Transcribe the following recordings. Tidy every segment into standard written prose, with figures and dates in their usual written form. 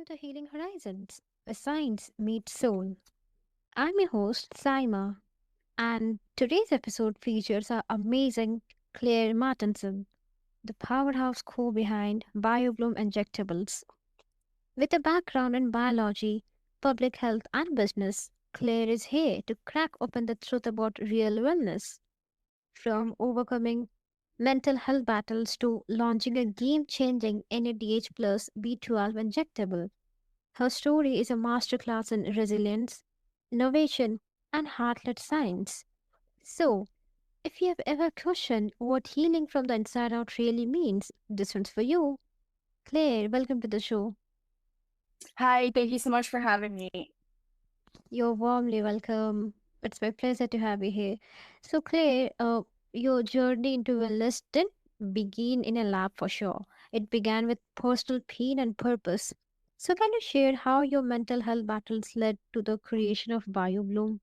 to Healing Horizons, where science meets soul. I'm your host, Saima, and today's episode features our amazing Claire Martinsen, the powerhouse core behind Bio Bloom Injectables. With a background in biology, public health, and business, Claire is here to crack open the truth about real wellness, from overcoming mental health battles to launching a game changing NADH plus B12 injectable. Her story is a masterclass in resilience, innovation, and heart-led science. So, if you have ever questioned what healing from the inside out really means, this one's for you. Claire, welcome to the show. Hi, thank you so much for having me. You're warmly welcome. It's my pleasure to have you here. So, Claire, your journey into wellness didn't begin in a lab for sure. It began with personal pain and purpose. So, can you share how your mental health battles led to the creation of BioBloom?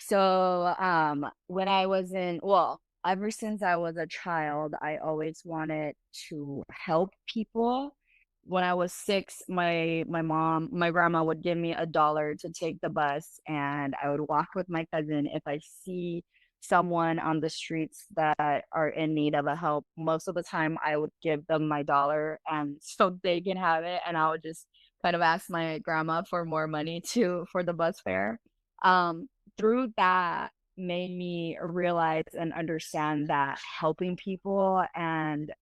When I was well, ever since I was a child, I always wanted to help people. When I was 6, my grandma would give me $1 to take the bus, and I would walk with my cousin. If I see someone on the streets that are in need of a help, most of the time I would give them my dollar and so they can have it, and I would just kind of ask my grandma for more money to for the bus fare. Through that made me realize and understand that helping people and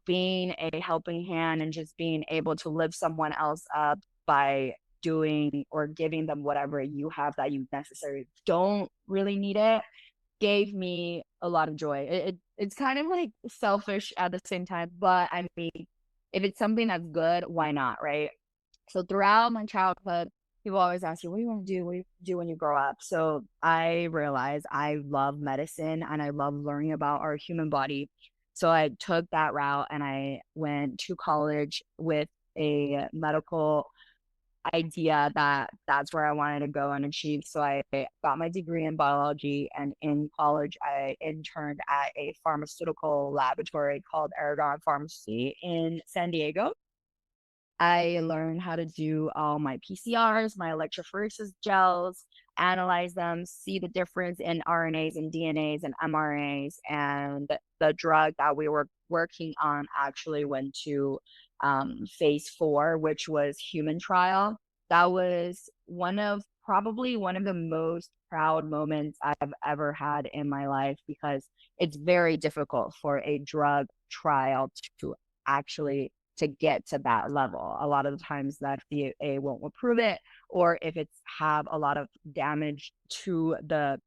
being a helping hand and just being able to lift someone else up by doing or giving them whatever you have that you necessarily don't really need it gave me a lot of joy. It's kind of like selfish at the same time, but I mean, if it's something that's good, why not, right? So throughout my childhood, people always ask you, what do you want to do? What do you do when you grow up? So I realized I love medicine and I love learning about our human body. So I took that route and I went to college with a medical idea that that's where I wanted to go and achieve. So I got my degree in biology, and in college, I interned at a pharmaceutical laboratory called Aragon Pharmacy in San Diego. I learned how to do all my PCRs, my electrophoresis gels, analyze them, see the difference in RNAs and DNAs and mRNAs. And the drug that we were working on actually went to phase 4, which was human trial. That was probably one of the most proud moments I've ever had in my life, because it's very difficult for a drug trial to actually to get to that level. A lot of the times the FDA won't approve it, or if it's have a lot of damage to the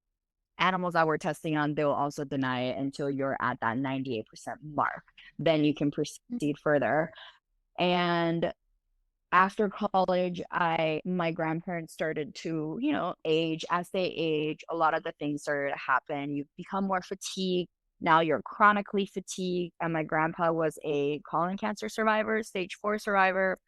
animals that we're testing on, they'll also deny it until you're at that 98% mark. Then you can proceed further. And after college, my grandparents started to, age. As they age, a lot of the things started to happen. You become more fatigued. Now you're chronically fatigued. And my grandpa was a colon cancer survivor, stage 4 survivor.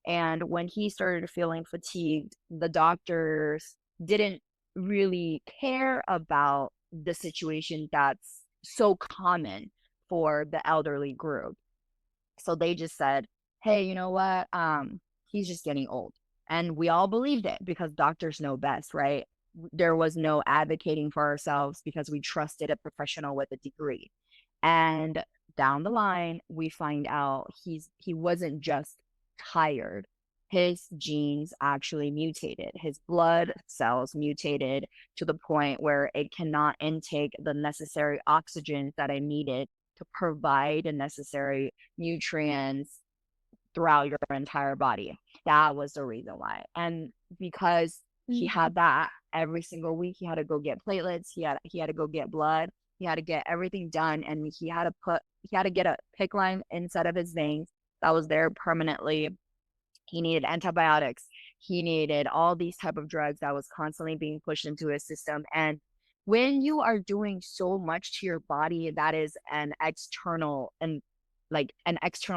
And when he started feeling fatigued, the doctors didn't really care about the situation that's so common for the elderly group. So they just said, hey, you know what? He's just getting old. And we all believed it because doctors know best, right? There was no advocating for ourselves because we trusted a professional with a degree. And down the line, we find out he wasn't just tired. His genes actually mutated. His blood cells mutated to the point where it cannot intake the necessary oxygen that I needed to provide the necessary nutrients throughout your entire body. That was the reason why. And because he Mm. had that every single week, he had to go get platelets, he had to go get blood, he had to get everything done, and he had to get a PICC line inside of his veins that was there permanently. He needed antibiotics. He needed all these type of drugs that was constantly being pushed into his system. And when you are doing so much to your body that is an external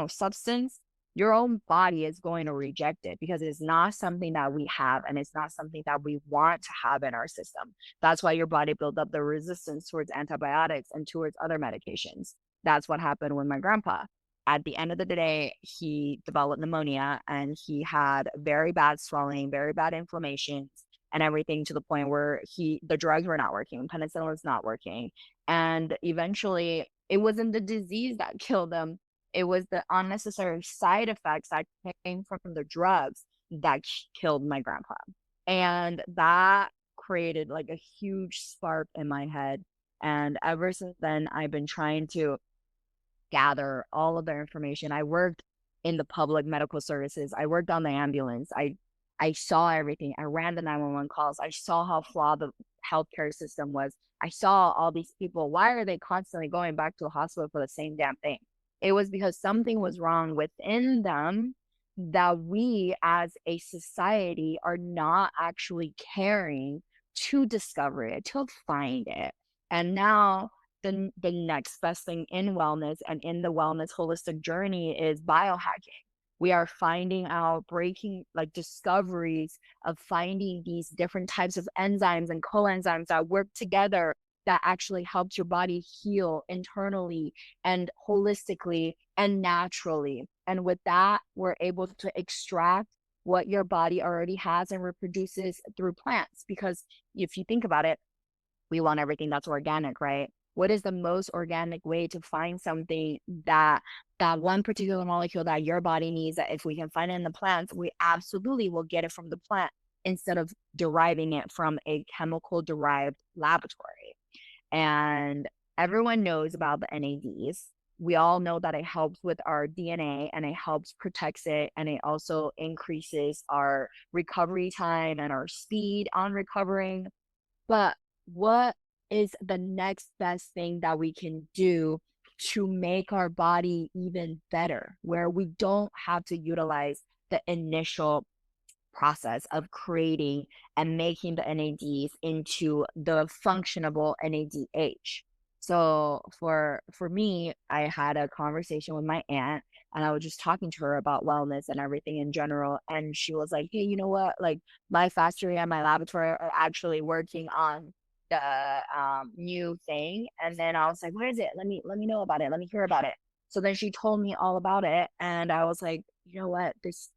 substance, your own body is going to reject it because it's not something that we have and it's not something that we want to have in our system. That's why your body built up the resistance towards antibiotics and towards other medications. That's what happened with my grandpa. at the end of the day, he developed pneumonia and he had very bad swelling, very bad inflammations and everything to the point where the drugs were not working, penicillin was not working. And eventually it wasn't the disease that killed him. It was the unnecessary side effects that came from the drugs that killed my grandpa. And that created like a huge spark in my head. And ever since then, I've been trying to gather all of their information. I worked in the public medical services. I worked on the ambulance. I saw everything. I ran the 911 calls. I saw how flawed the healthcare system was. I saw all these people. Why are they constantly going back to the hospital for the same damn thing? It was because something was wrong within them that we as a society are not actually caring to discover it, to find it. And now the next best thing in wellness and in the wellness holistic journey is biohacking. We are finding out, breaking like discoveries of finding these different types of enzymes and coenzymes that work together that actually helps your body heal internally and holistically and naturally. And with that, we're able to extract what your body already has and reproduces through plants. Because if you think about it, we want everything that's organic, right? What is the most organic way to find something that one particular molecule that your body needs, that if we can find it in the plants, we absolutely will get it from the plant instead of deriving it from a chemical derived laboratory. And everyone knows about the NADs. We all know that it helps with our DNA and it helps protects it, and it also increases our recovery time and our speed on recovering. But what is the next best thing that we can do to make our body even better, where we don't have to utilize the initial process of creating and making the NADs into the functionable NADH? So for me, I had a conversation with my aunt and I was just talking to her about wellness and everything in general. And she was like, hey, you know what? Like my factory and my laboratory are actually working on the new thing. And then I was like, where is it? Let me know about it. Let me hear about it. So then she told me all about it. And I was like, you know what? This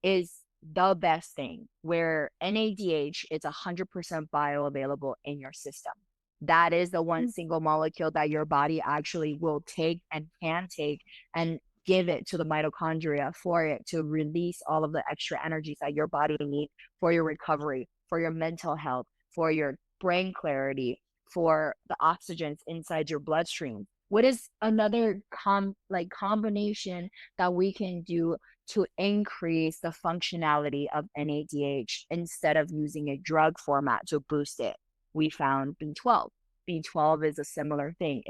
is the best thing, where NADH is 100% bioavailable in your system. That is the one single molecule that your body actually will take and can take and give it to the mitochondria for it to release all of the extra energies that your body needs for your recovery, for your mental health, for your brain clarity, for the oxygens inside your bloodstream. What is another combination that we can do to increase the functionality of NADH instead of using a drug format to boost it? We found B12. B12 is a similar thing.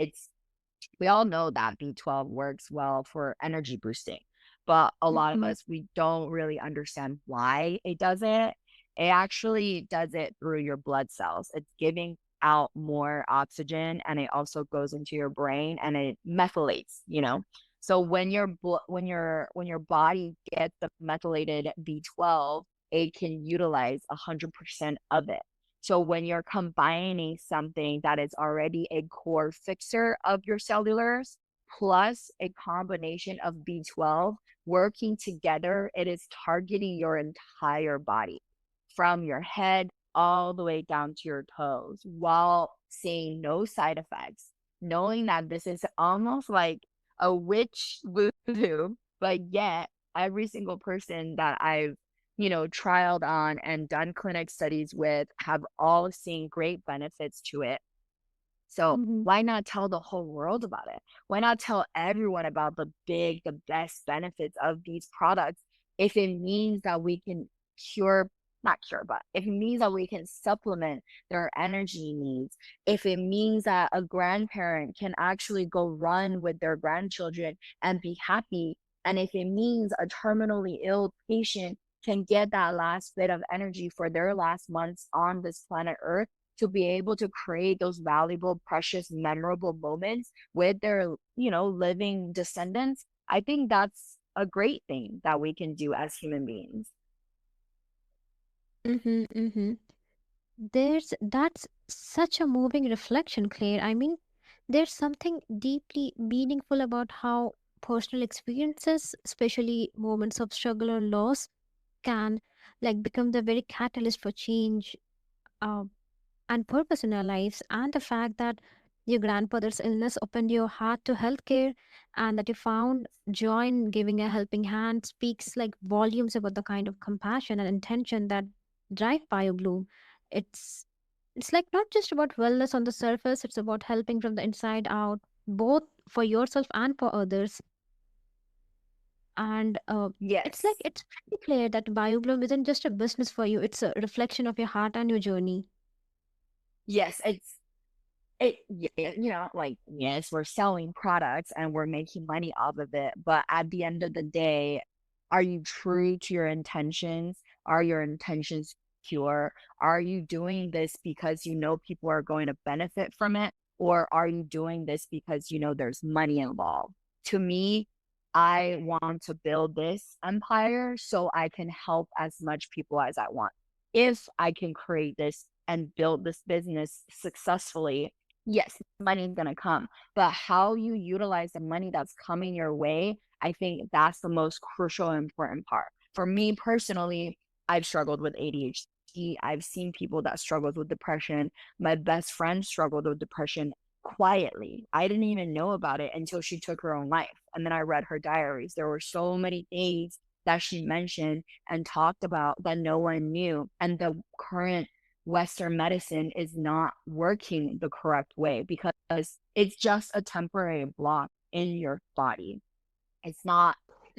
We all know that B12 works well for energy boosting, but a lot of Mm-hmm. us, we don't really understand why it does it. It actually does it through your blood cells. It's giving out more oxygen and it also goes into your brain and it methylates, you know. So when your body gets the methylated B12, it can utilize 100% of it. So when you're combining something that is already a core fixer of your cellulars plus a combination of B12 working together, it is targeting your entire body from your head all the way down to your toes while seeing no side effects, knowing that this is almost like a witch voodoo, but yet every single person that I've trialed on and done clinic studies with have all seen great benefits to it. So Mm-hmm. why not tell the whole world about it? Why not tell everyone about the best benefits of these products if it means that we can cure, not cure, but if it means that we can supplement their energy needs, if it means that a grandparent can actually go run with their grandchildren and be happy, and if it means a terminally ill patient can get that last bit of energy for their last months on this planet Earth to be able to create those valuable, precious, memorable moments with their, living descendants, I think that's a great thing that we can do as human beings. Mm-hmm. Mm-hmm. That's such a moving reflection, Claire. I mean, there's something deeply meaningful about how personal experiences, especially moments of struggle or loss, can like become the very catalyst for change uh, and purpose in our lives. And the fact that your grandfather's illness opened your heart to healthcare and that you found joy in giving a helping hand speaks like volumes about the kind of compassion and intention that drive BioBloom. It's it's like not just about wellness on the surface, it's about helping from the inside out, both for yourself and for others. And it's like Yes. it's pretty clear that BioBloom isn't just a business for you, it's a reflection of your heart and your journey. Yes, yeah, like, yes, we're selling products and we're making money off of it, but at the end of the day, are you true to your intentions? Are your intentions pure? Are you doing this because you know people are going to benefit from it? Or are you doing this because you know there's money involved? To me, I want to build this empire so I can help as much people as I want. If I can create this and build this business successfully, yes, money is going to come, but how you utilize the money that's coming your way, I think that's the most crucial and important part. For me personally, I've struggled with ADHD. I've seen people that struggled with depression. My best friend struggled with depression quietly. I didn't even know about it until she took her own life. And then I read her diaries. There were so many things that she mentioned and talked about that no one knew. And the current Western medicine is not working the correct way because it's just a temporary block in your body. It's not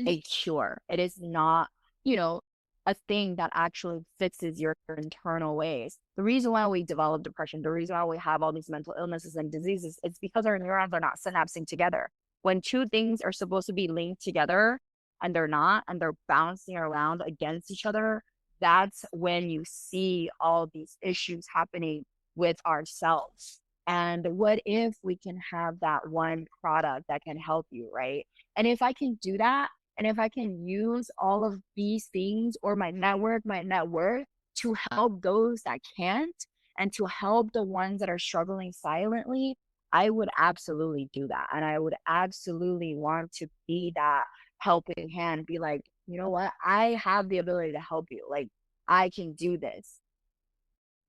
a cure. It is not, you know, a thing that actually fixes your internal ways. The reason why we develop depression, the reason why we have all these mental illnesses and diseases, it's because our neurons are not synapsing together. When two things are supposed to be linked together and they're not, and they're bouncing around against each other, that's when you see all these issues happening with ourselves. And what if we can have that one product that can help you, right? And if I can do that, and if I can use all of these things or my network, my net worth to help those that can't and to help the ones that are struggling silently, I would absolutely do that. And I would absolutely want to be that helping hand, be like, you know what? I have the ability to help you. Like, I can do this.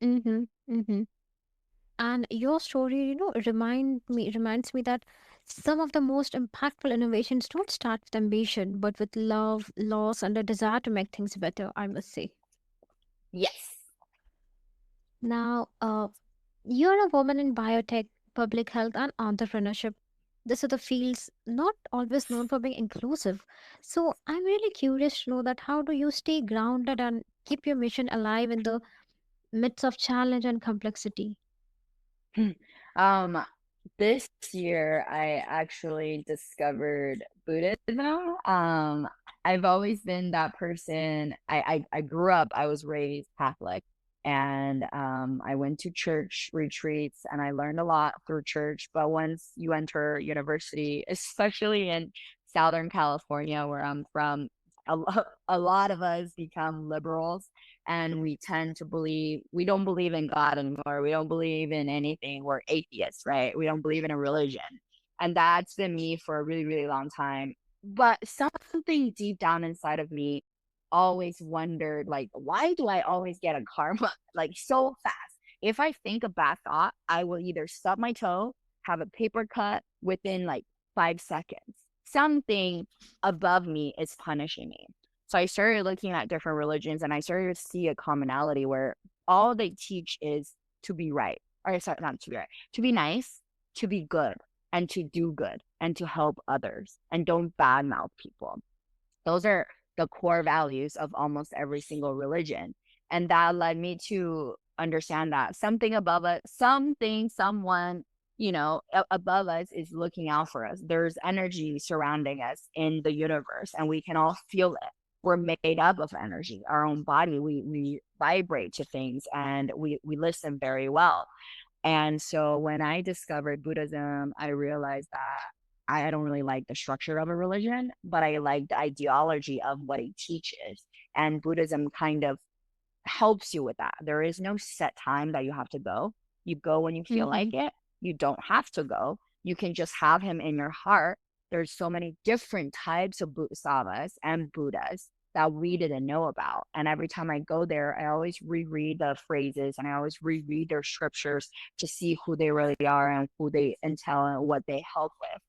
Mm-hmm. Mm-hmm. And your story, reminds me that some of the most impactful innovations don't start with ambition, but with love, loss, and a desire to make things better, I must say. Yes. Now, you're a woman in biotech, public health, and entrepreneurship. These are the fields not always known for being inclusive. So I'm really curious to know that how do you stay grounded and keep your mission alive in the midst of challenge and complexity? Um, this year I actually discovered Buddhism. I've always been that person. I grew up, I was raised Catholic, and I went to church retreats and I learned a lot through church. But once you enter university, especially in Southern California, where I'm from, a lot of us become liberals and we tend to believe we don't believe in God anymore. We don't believe in anything. We're atheists, right? We don't believe in a religion. And that's been me for a really, really long time. But something deep down inside of me always wondered, like, why do I always get a karma like so fast? If I think a bad thought, I will either stub my toe, have a paper cut within like 5 seconds. Something above me is punishing me. So I started looking at different religions and I started to see a commonality where all they teach is to be right. Or sorry, not to be right, to be nice, to be good, and to do good and to help others and don't badmouth people. Those are the core values of almost every single religion. And that led me to understand that something above us, something, someone, above us is looking out for us. There's energy surrounding us in the universe, and we can all feel it. We're made up of energy, our own body. We vibrate to things and we listen very well. And so when I discovered Buddhism, I realized that I don't really like the structure of a religion, but I like the ideology of what it teaches. And Buddhism kind of helps you with that. There is no set time that you have to go. You go when you feel Mm-hmm. like it. You don't have to go. You can just have him in your heart there's so many different types of bodhisattvas and Buddhas that we didn't know about. And every time I go there, I always reread the phrases and I always reread their scriptures to see who they really are and who they entail and what they help with.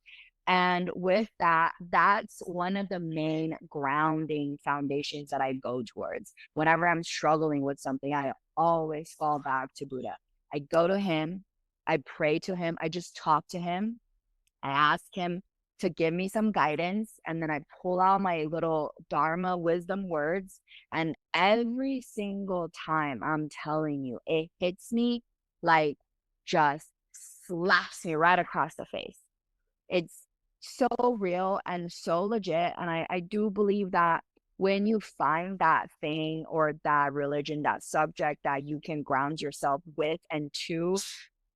And with that, that's one of the main grounding foundations that I go towards. Whenever I'm struggling with something, I always fall back to Buddha. I go to him, I pray to him, I just talk to him, I ask him to give me some guidance, and then I pull out my little Dharma wisdom words. And every single time, I'm telling you, it hits me like just slaps me right across the face. It's so real and so legit. And I do believe that when you find that thing or that religion, that subject that you can ground yourself with and to,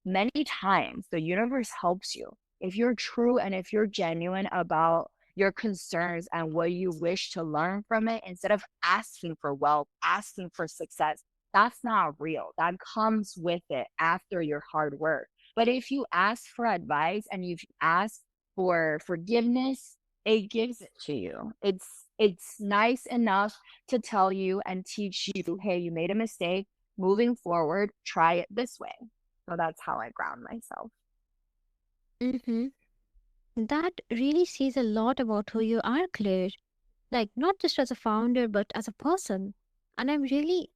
many times the universe helps you. If you're true and if you're genuine about your concerns and what you wish to learn from it, instead of asking for wealth, asking for success, that's not real. That comes with it after your hard work. But if you ask for advice and you ask for forgiveness, it gives it to you. It's nice enough to tell you and teach you, hey, you made a mistake. Moving forward, try it this way. So that's how I ground myself. Mm-hmm. That really says a lot about who you are, Claire. Like, not just as a founder, but as a person. And I'm really,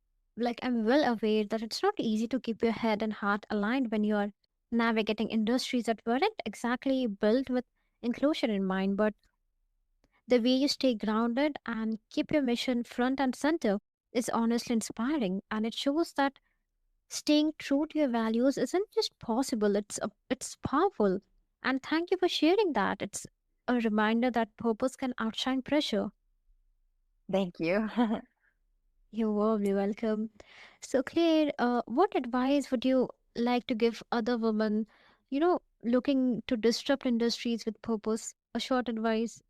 I'm well aware that it's not easy to keep your head and heart aligned when you're navigating industries that weren't exactly built with inclusion in mind, but the way you stay grounded and keep your mission front and center is honestly inspiring. And it shows that staying true to your values isn't just possible, it's powerful. And thank you for sharing that. It's a reminder that purpose can outshine pressure. Thank you. You're warmly welcome. So, Claire, what advice would you like to give other women, looking to disrupt industries with purpose? A short advice.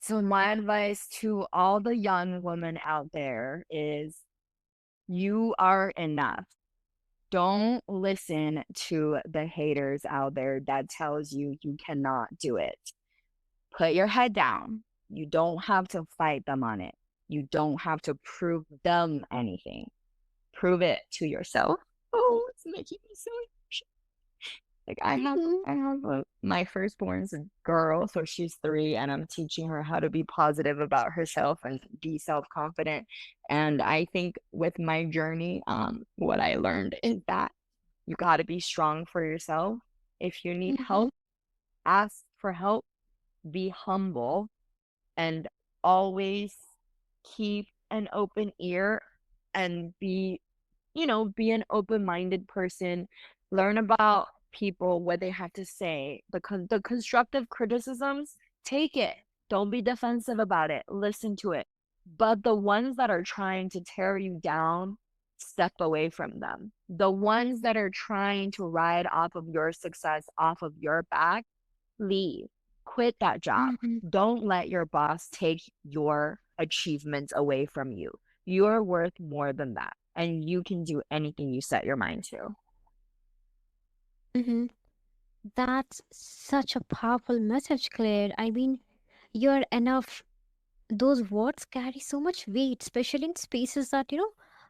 So my advice to all the young women out there is you are enough. Don't listen to the haters out there that tells you you cannot do it. Put your head down. You don't have to fight them on it. You don't have to prove them anything. Prove it to yourself. Oh, it's making me so emotional. Like Mhm. I have my firstborn's a girl, so she's 3, and I'm teaching her how to be positive about herself and be self-confident. And I think with my journey, what I learned is that you got to be strong for yourself. If you need Mhm. help, ask for help, be humble, and always keep an open ear and be an open-minded person. Learn about people, what they have to say. The constructive criticisms, take it. Don't be defensive about it. Listen to it. But the ones that are trying to tear you down, step away from them. The ones that are trying to ride off of your success, off of your back, leave. Quit that job. Mhm. Don't let your boss take your achievements away from you. You're worth more than that, and you can do anything you set your mind to. Mhm. That's such a powerful message, Claire. I mean, you're enough. Those words carry so much weight, especially in spaces that,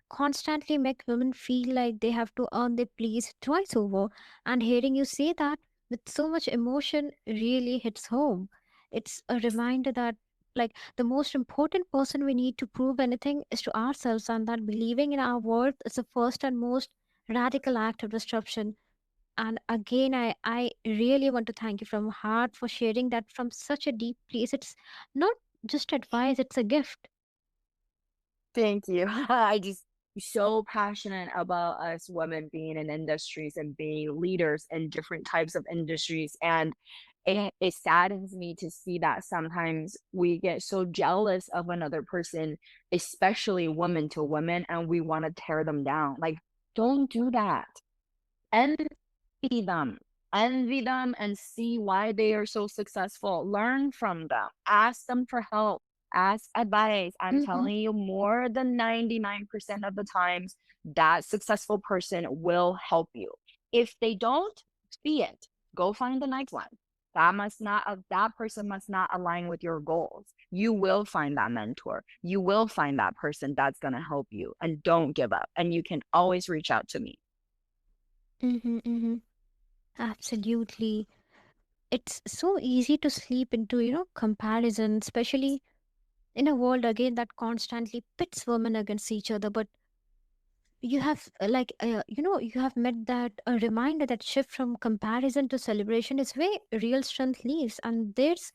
constantly make women feel like they have to earn their place twice over. And hearing you say that with so much emotion really hits home. It's a reminder that, the most important person we need to prove anything is to ourselves, and that believing in our worth is the first and most radical act of disruption. And again, I really want to thank you from heart for sharing that from such a deep place. It's not just advice, it's a gift. Thank you. I just so passionate about us women being in industries and being leaders in different types of industries. And it saddens me to see that sometimes we get so jealous of another person, especially woman to woman, and we want to tear them down. Like, don't do that. Envy them. Envy them and see why they are so successful. Learn from them. Ask them for help. Ask advice. I'm Hmm. telling you, more than 99% of the times, that successful person will help you. If they don't, be it. Go find the next one. that person must not align with your goals. You will find that mentor. You will find that person that's going to help you, and don't give up. And you can always reach out to me. Mm-hmm, mm-hmm. Absolutely. It's so easy to sleep into, comparison, especially in a world again that constantly pits women against each other. But you have you have met that a reminder that shift from comparison to celebration is where real strength lives, and there's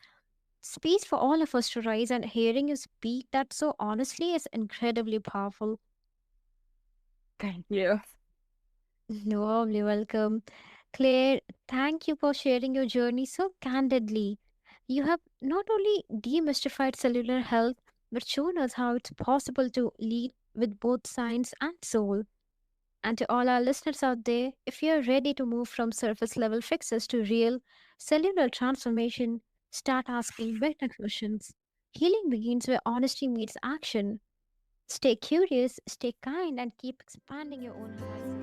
space for all of us to rise, and hearing you speak that so honestly is incredibly powerful. Thank you. Warmly welcome. Claire, thank you for sharing your journey so candidly. You have not only demystified cellular health, but shown us how it's possible to lead with both science and soul. And to all our listeners out there, if you're ready to move from surface level fixes to real cellular transformation, start asking better questions. Healing begins where honesty meets action. Stay curious, stay kind, and keep expanding your own horizons.